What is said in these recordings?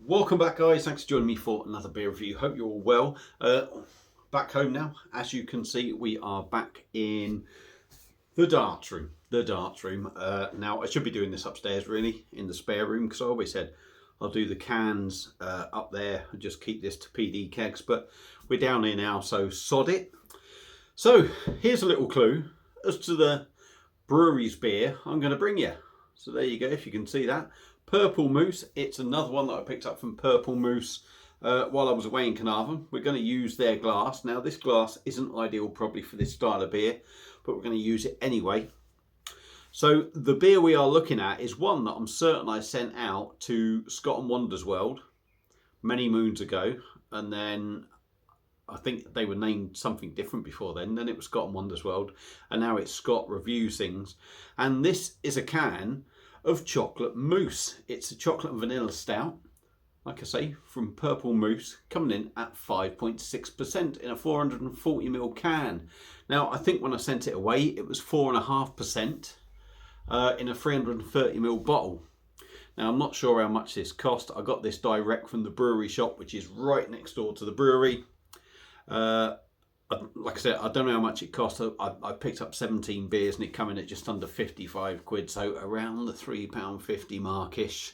Welcome back, guys. Thanks for joining me for another beer review. Hope you're all well. Back home now. As you can see, we are back in the darts room. Now, I should be doing this upstairs, really, in the spare room, because I always said I'll do the cans up there and just keep this to PD kegs. But we're down here now, so sod it. So here's a little clue as to the brewery's beer I'm going to bring you. So there you go, if you can see that. Purple Mousse. It's another one that I picked up from Purple Mousse while I was away in Carnarvon. We're going to use their glass. Now, this glass isn't ideal probably for this style of beer, but we're going to use it anyway. So the beer we are looking at is one that I'm certain I sent out to Scott and Wonders World many moons ago, and then I think they were named something different before then. Then it was Scott and Wonders World, and now it's Scott Reviews Things. And this is a can of chocolate mousse. It's a chocolate and vanilla stout, like I say, from Purple Mousse, coming in at 5.6% in a 440ml can. Now, I think when I sent it away, it was 4.5% in a 330ml bottle. Now, I'm not sure how much this cost. I got this direct from the brewery shop, which is right next door to the brewery. Like I said, I don't know how much it cost. I picked up 17 beers and it came in at just under 55 quid, so around the £3.50 markish,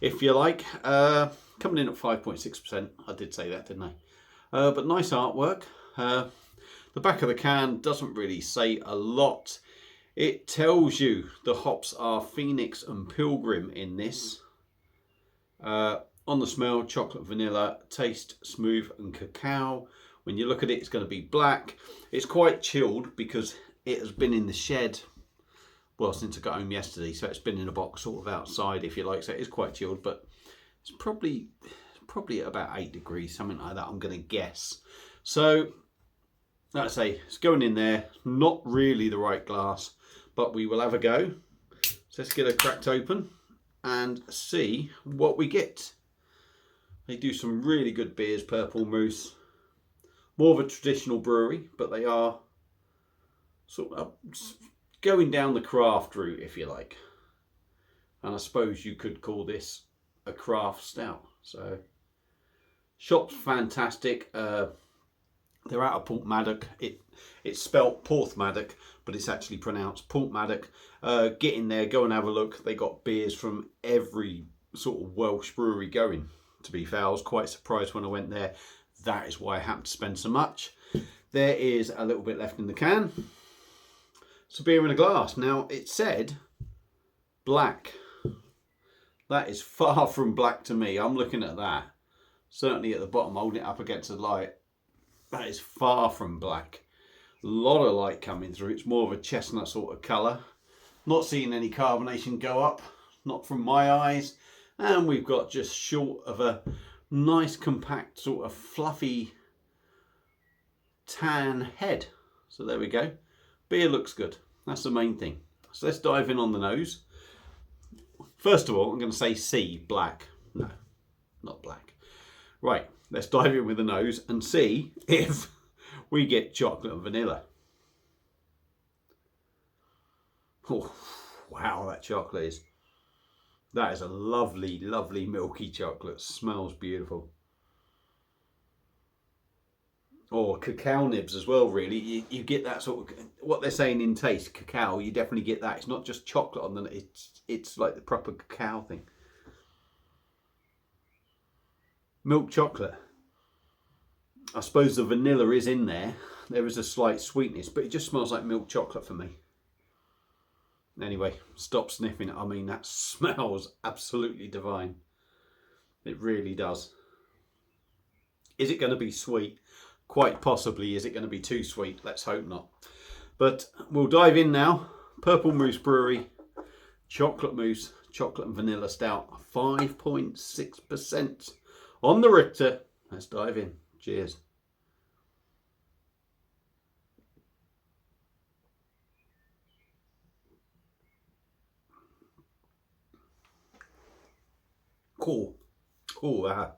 if you like. Coming in at 5.6%. I did say that, didn't I? But nice artwork. The back of the can doesn't really say a lot. It tells you the hops are Phoenix and Pilgrim in this. On the smell, chocolate, vanilla, taste, smooth and cacao. When you look at it, it's going to be black. It's quite chilled because it has been in the shed, well, since I got home yesterday. So it's been in a box sort of outside, if you like. So it is quite chilled, but it's probably at about 8 degrees, something like that, I'm going to guess. So, like I say, it's going in there. Not really the right glass, but we will have a go. So let's get it cracked open and see what we get. They do some really good beers, Purple Mousse. More of a traditional brewery, but they are sort of going down the craft route, if you like. And I suppose you could call this a craft stout. So, shop's fantastic. They're out of Porthmadog. It's spelt Porthmadog, but it's actually pronounced Porthmadog. Get in there, go and have a look. They got beers from every sort of Welsh brewery going. To be fair, I was quite surprised when I went there. That is why I happened to spend so much. There is a little bit left in the can. It's a beer in a glass. Now, it said black. That is far from black to me. I'm looking at that. Certainly at the bottom, holding it up against the light. That is far from black. A lot of light coming through. It's more of a chestnut sort of colour. Not seeing any carbonation go up. Not from my eyes. And we've got just short of a nice compact sort of fluffy tan head. So there we go. Beer looks good. That's the main thing. So let's dive in on the nose. First of all, I'm going to say C, black. No, not black. Right, let's dive in with the nose and see if we get chocolate and vanilla. Oh, wow, that chocolate is. That is a lovely, lovely milky chocolate. Smells beautiful. Oh, cacao nibs as well, really. You get that sort of, what they're saying in taste, cacao, you definitely get that. It's not just chocolate on the, it's like the proper cacao thing. Milk chocolate. I suppose the vanilla is in there. There is a slight sweetness, but it just smells like milk chocolate for me. Anyway, stop sniffing it. I mean, that smells absolutely divine. It really does. Is it going to be sweet? Quite possibly. Is it going to be too sweet? Let's hope not. But we'll dive in now. Purple Mousse Brewery, chocolate mousse, chocolate and vanilla stout, 5.6% on the Richter. Let's dive in. Cheers. Cool. Oh,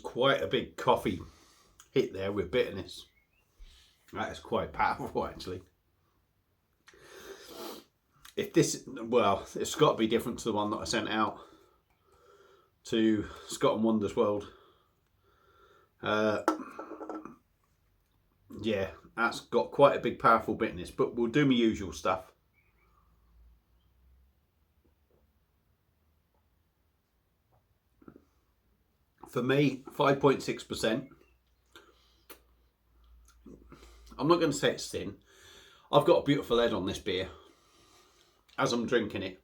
quite a big coffee hit there with bitterness. That is quite powerful, actually. If this, well, it's got to be different to the one that I sent out to Scott and Wonder's World. Yeah, that's got quite a big powerful bitterness, but we'll do my usual stuff. For me, 5.6%. I'm not going to say it's thin. I've got a beautiful head on this beer. As I'm drinking it,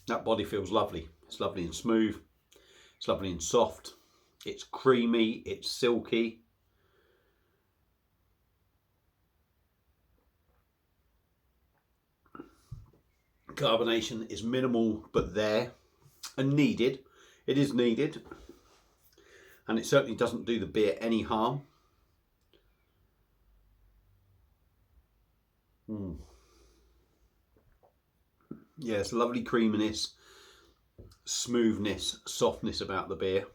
that body feels lovely. It's lovely and smooth. It's lovely and soft. It's creamy. It's silky. Carbonation is minimal, but there and needed. It is needed. And it certainly doesn't do the beer any harm. Yeah, it's lovely creaminess, smoothness, softness about the beer.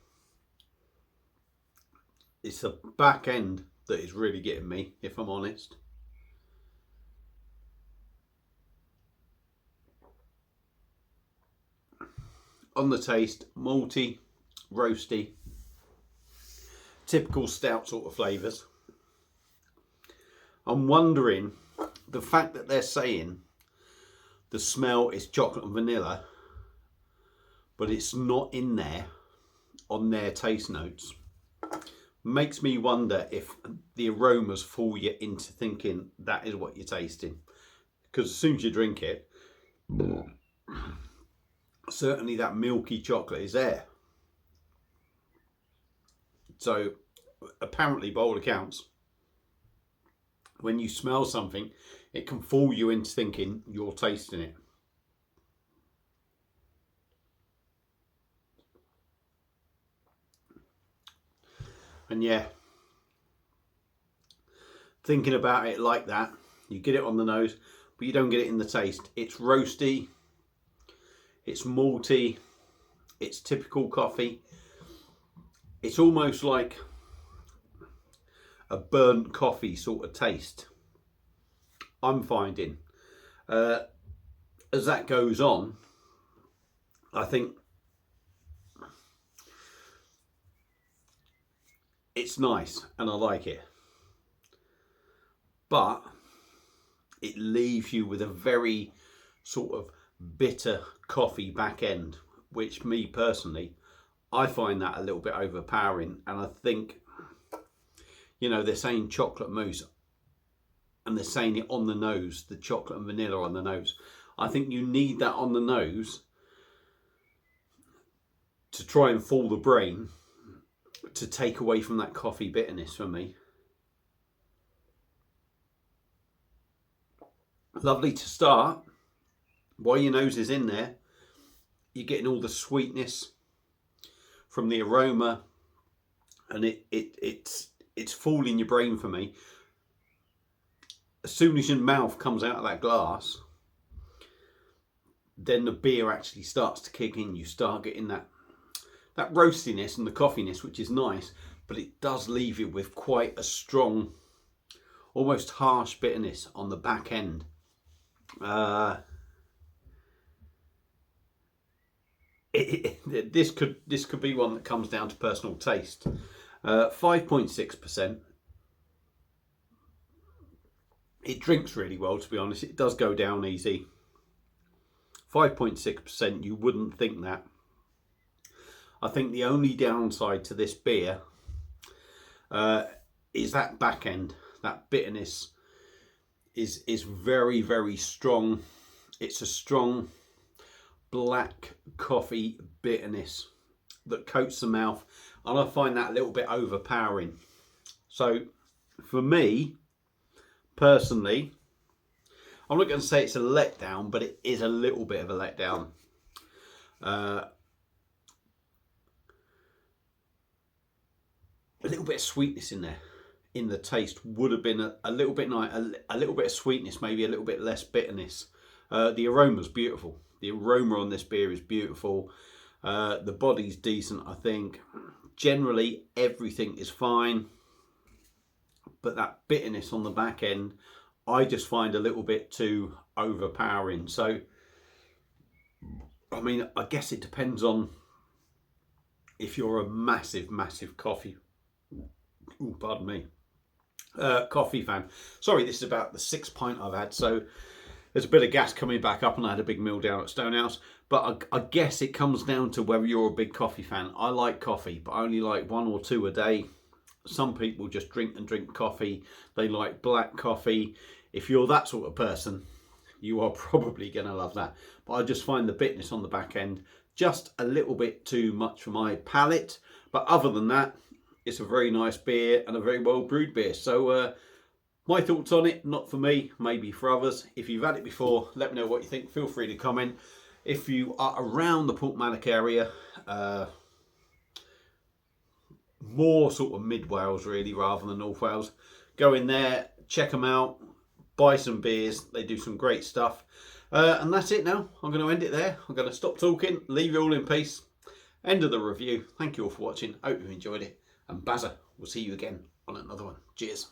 It's the back end that is really getting me, if I'm honest. On the taste, malty, roasty, typical stout sort of flavours. I'm wondering, the fact that they're saying the smell is chocolate and vanilla, but it's not in there on their taste notes, makes me wonder if the aromas fool you into thinking that is what you're tasting. Because as soon as you drink it, certainly that milky chocolate is there. So apparently, by all accounts, when you smell something, it can fool you into thinking you're tasting it. And yeah, thinking about it like that, you get it on the nose, but you don't get it in the taste. It's roasty, it's malty, it's typical coffee. It's almost like a burnt coffee sort of taste, I'm finding. As that goes on, I think it's nice and I like it, but it leaves you with a very sort of bitter coffee back end, which me personally, I find that a little bit overpowering. And I think, you know, they're saying chocolate mousse and they're saying it on the nose, the chocolate and vanilla on the nose. I think you need that on the nose to try and fool the brain to take away from that coffee bitterness for me. Lovely to start. While your nose is in there, you're getting all the sweetness from the aroma, and it's fooling your brain for me. As soon as your mouth comes out of that glass, then the beer actually starts to kick in. You start getting that roastiness and the coffeeness, which is nice, but it does leave you with quite a strong, almost harsh bitterness on the back end. This could be one that comes down to personal taste. 5.6%. It drinks really well, to be honest. It does go down easy. 5.6%, you wouldn't think that. I think the only downside to this beer is that back end. That bitterness is very, very strong. It's a strong black coffee bitterness that coats the mouth, and I find that a little bit overpowering. So for me personally, I'm not going to say it's a letdown, but it is a little bit of a letdown. A little bit of sweetness in there, in the taste, would have been a little bit nice. A little bit of sweetness, maybe a little bit less bitterness. The aroma's beautiful. The aroma on this beer is beautiful. The body's decent, I think. Generally, everything is fine. But that bitterness on the back end, I just find a little bit too overpowering. So, I mean, I guess it depends on if you're a massive, massive coffee, ooh, pardon me, coffee fan. Sorry, this is about the 6th pint I've had, so there's a bit of gas coming back up, and I had a big meal down at Stonehouse. But I guess it comes down to whether you're a big coffee fan. I like coffee, but I only like 1 or 2 a day. Some people just drink and drink coffee. They like black coffee. If you're that sort of person, you are probably going to love that. But I just find the bitterness on the back end just a little bit too much for my palate. But other than that, it's a very nice beer and a very well brewed beer. So my thoughts on it, not for me, maybe for others. If you've had it before, let me know what you think. Feel free to comment. If you are around the Portmanic area, more sort of mid Wales really rather than North Wales, go in there, check them out, buy some beers. They do some great stuff. And that's it now. I'm going to end it there. I'm going to stop talking, leave you all in peace. End of the review. Thank you all for watching. Hope you enjoyed it. And Bazza, we'll see you again on another one. Cheers.